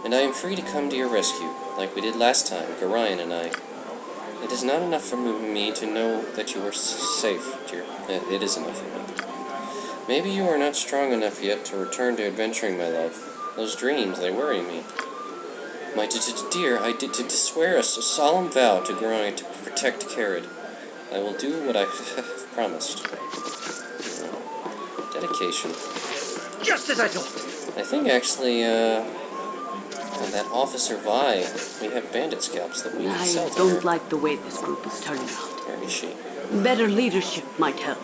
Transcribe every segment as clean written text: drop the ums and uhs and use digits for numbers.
and I am free to come to your rescue, like we did last time, Gorion and I. It is not enough for me to know that you are safe, dear. It is enough for me. Maybe you are not strong enough yet to return to adventuring, my love. Those dreams, they worry me. My dear, I did to swear a solemn vow to Gorion to protect Kered. I will do what I have promised. Dedication. Just as I thought. I think actually, that Officer Vi, we have bandit scalps that we can sell to her. I don't like the way this group is turning out. Where is she? Better leadership might help.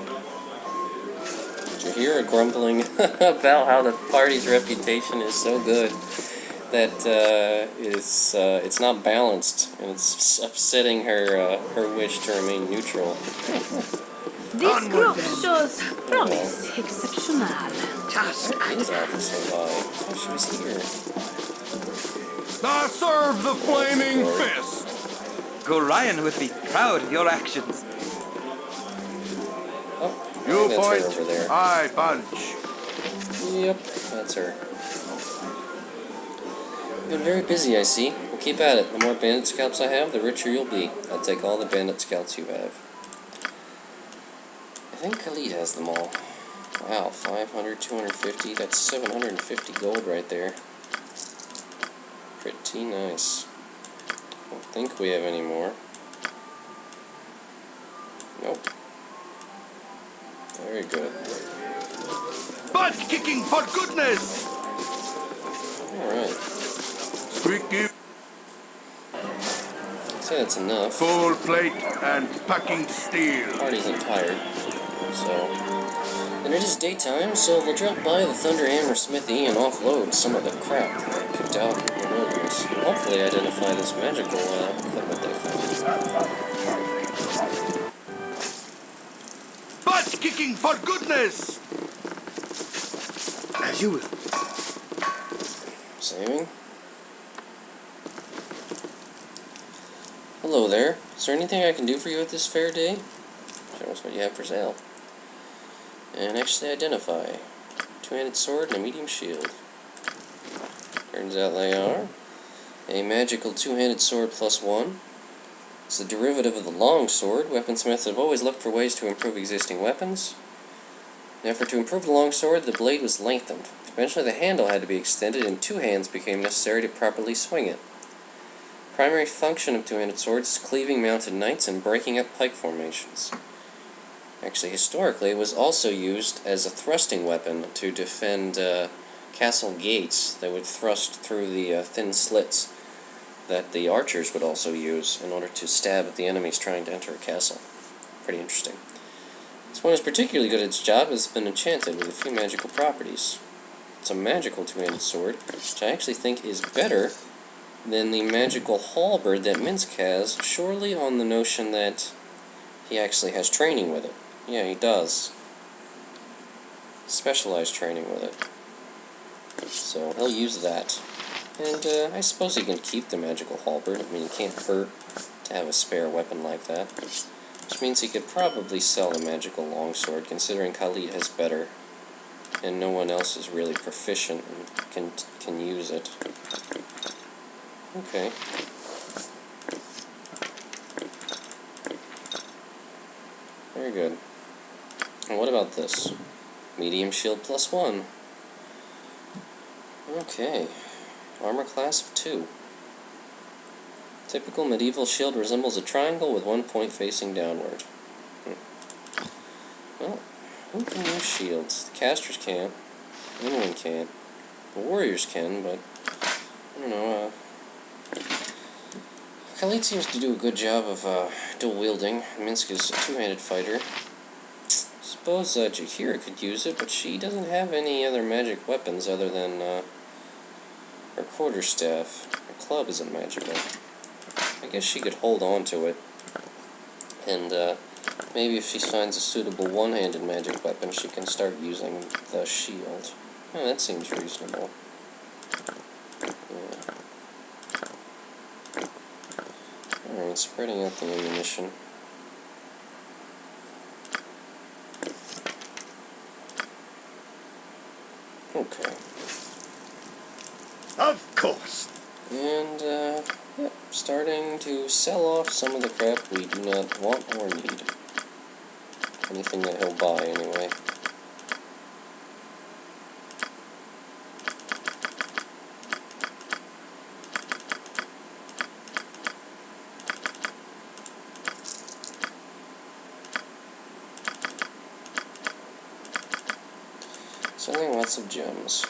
Did you hear her grumbling about how the party's reputation is so good that it's not balanced, and it's upsetting her her wish to remain neutral. This group shows promise. Exceptional. Where is Officer Vi? Oh, she was here. I serve the flaming fist. Gorion would be proud of your actions. Oh, You that's point, her over there. I punch. Yep, that's her. You've been very busy, I see. Well, keep at it. The more bandit scalps I have, the richer you'll be. I'll take all the bandit scalps you have. I think Khalid has them all. Wow, 500, 250, that's 750 gold right there. Pretty nice. Don't think we have any more. Nope. Very good. Butt kicking for goodness! Alright. Squeaky. I'd say that's enough. Full plate and packing steel. Party's not tired, so... And it is daytime, so we'll drop by the Thunderhammer Smithy and offload some of the crap that I picked out in the wilderness. And hopefully identify this magical equipment they found. Butt kicking for goodness! As you will. Saving. Hello there. Is there anything I can do for you at this fair day? Show us what you have for sale. And actually identify. Two-handed sword and a medium shield. Turns out they are. A magical two-handed sword +1. It's the derivative of the long sword. Weaponsmiths have always looked for ways to improve existing weapons. In an effort to improve the long sword, the blade was lengthened. Eventually the handle had to be extended and two hands became necessary to properly swing it. The primary function of two-handed swords is cleaving mounted knights and breaking up pike formations. Actually, historically, it was also used as a thrusting weapon to defend castle gates that would thrust through the thin slits that the archers would also use in order to stab at the enemies trying to enter a castle. Pretty interesting. This one is particularly good at its job, as it's been enchanted with a few magical properties. It's a magical two-handed sword, which I actually think is better than the magical halberd that Minsk has, surely on the notion that he actually has training with it. Yeah, he does. Specialized training with it. So he'll use that. And I suppose he can keep the magical halberd. I mean, it can't hurt to have a spare weapon like that. Which means he could probably sell the magical longsword, considering Khalid has better. And no one else is really proficient and can use it. Okay. Very good. And what about this? Medium shield +1. Okay. Armor class of 2. Typical medieval shield resembles a triangle with one point facing downward. Well, who can use shields? The casters can't. Anyone can't. The warriors can, but I don't know. Khalid seems to do a good job of dual wielding. Minsk is a two-handed fighter. Suppose Jahira could use it, but she doesn't have any other magic weapons other than her quarterstaff. Her club isn't magical. I guess she could hold on to it, and maybe if she finds a suitable one-handed magic weapon, she can start using the shield. Oh, that seems reasonable. Yeah. Alright, spreading out the ammunition. Okay. Of course. And, yep, starting to sell off some of the crap we do not want or need. Anything that he'll buy, anyway. Selling lots of gems.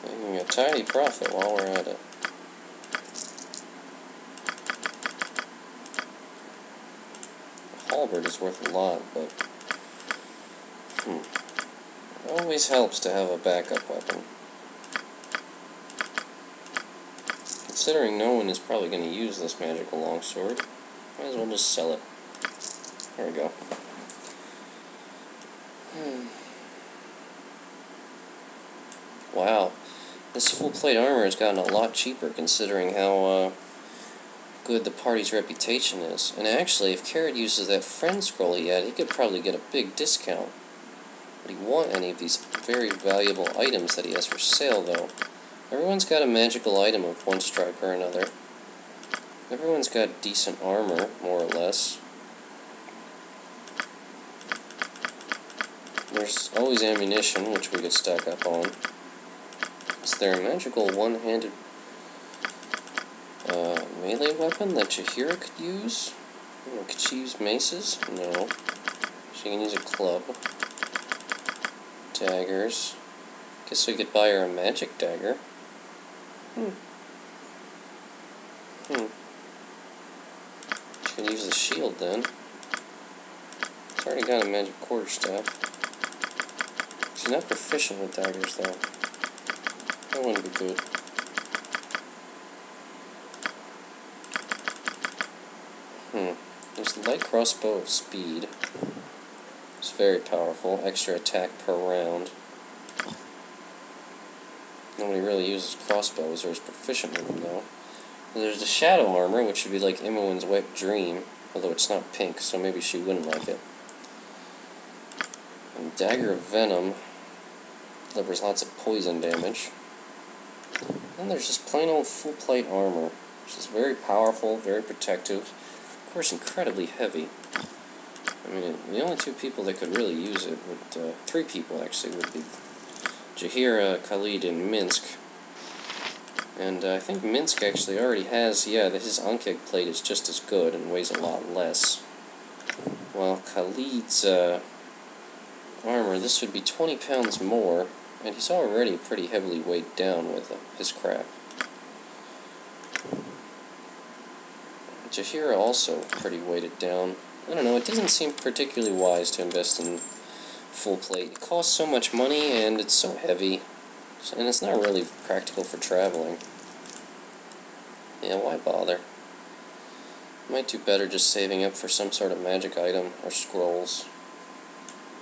Making a tiny profit while we're at it. A halberd is worth a lot, but it always helps to have a backup weapon. Considering no one is probably going to use this magical longsword, might as well just sell it. There we go. Wow, this full plate armor has gotten a lot cheaper considering how good the party's reputation is. And actually, if Kered uses that friend scroll he had, he could probably get a big discount. Would he want any of these very valuable items that he has for sale, though? Everyone's got a magical item of one stripe or another. Everyone's got decent armor, more or less. There's always ammunition, which we could stack up on. Is there a magical one-handed melee weapon that Jaheira could use? Could she use maces? No. She can use a club. Daggers. Guess we could buy her a magic dagger. She could use the shield then. She's already got a magic quarterstaff. She's not proficient with daggers though. That wouldn't be good. There's the light crossbow of speed. It's very powerful. Extra attack per round. Nobody really uses crossbows or is proficient with them though. And there's the shadow armor, which would be like Imoen's wet dream, although it's not pink, so maybe she wouldn't like it. And dagger of venom delivers lots of poison damage. And there's just plain old full plate armor, which is very powerful, very protective, of course incredibly heavy. I mean, the only two people that could really use it would, three people actually, would be Jaheira, Khalid, and Minsk. And I think Minsk actually already has, his Ankeg plate is just as good and weighs a lot less. While Khalid's armor, this would be 20 pounds more, and he's already pretty heavily weighed down with his crap. Jaheira also pretty weighted down. I don't know, it doesn't seem particularly wise to invest in full plate. It costs so much money, and it's so heavy, and it's not really practical for traveling. Yeah, why bother? Might do better just saving up for some sort of magic item or scrolls.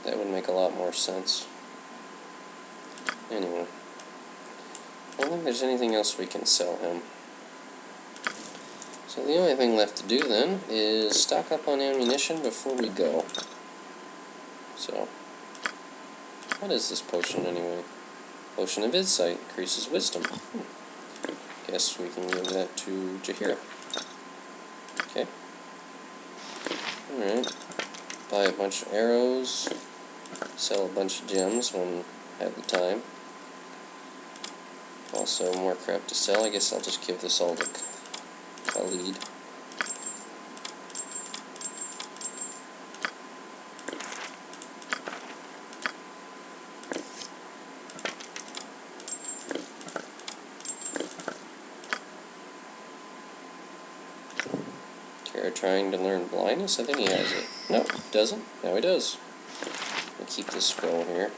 That would make a lot more sense. Anyway, I don't think there's anything else we can sell him. So the only thing left to do then is stock up on ammunition before we go. So, what is this potion anyway? Potion of Insight increases wisdom. Guess we can give that to Jaheira. Okay. Alright. Buy a bunch of arrows. Sell a bunch of gems when I have the time. Also, more crap to sell. I guess I'll just give this all to Khalid. Kered trying to learn blindness? I think he has it. No, doesn't. Now he does. I'll keep this scroll here.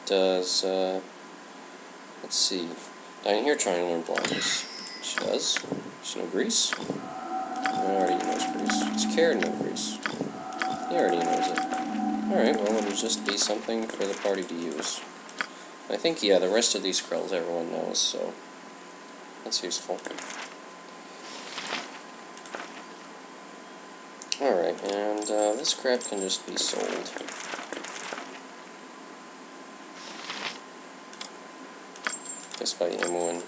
Does, let's see. Down here trying to learn blindness. She does. She knows Grease? I already knows Grease. It's Kered knows Grease. He already knows it. Alright, well, it'll just be something for the party to use. I think, the rest of these scrolls everyone knows, so that's useful. Alright, and this crap can just be sold. Just by ammoing.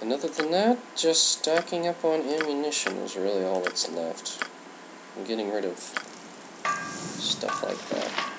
And other than that, just stacking up on ammunition is really all that's left. I'm getting rid of stuff like that.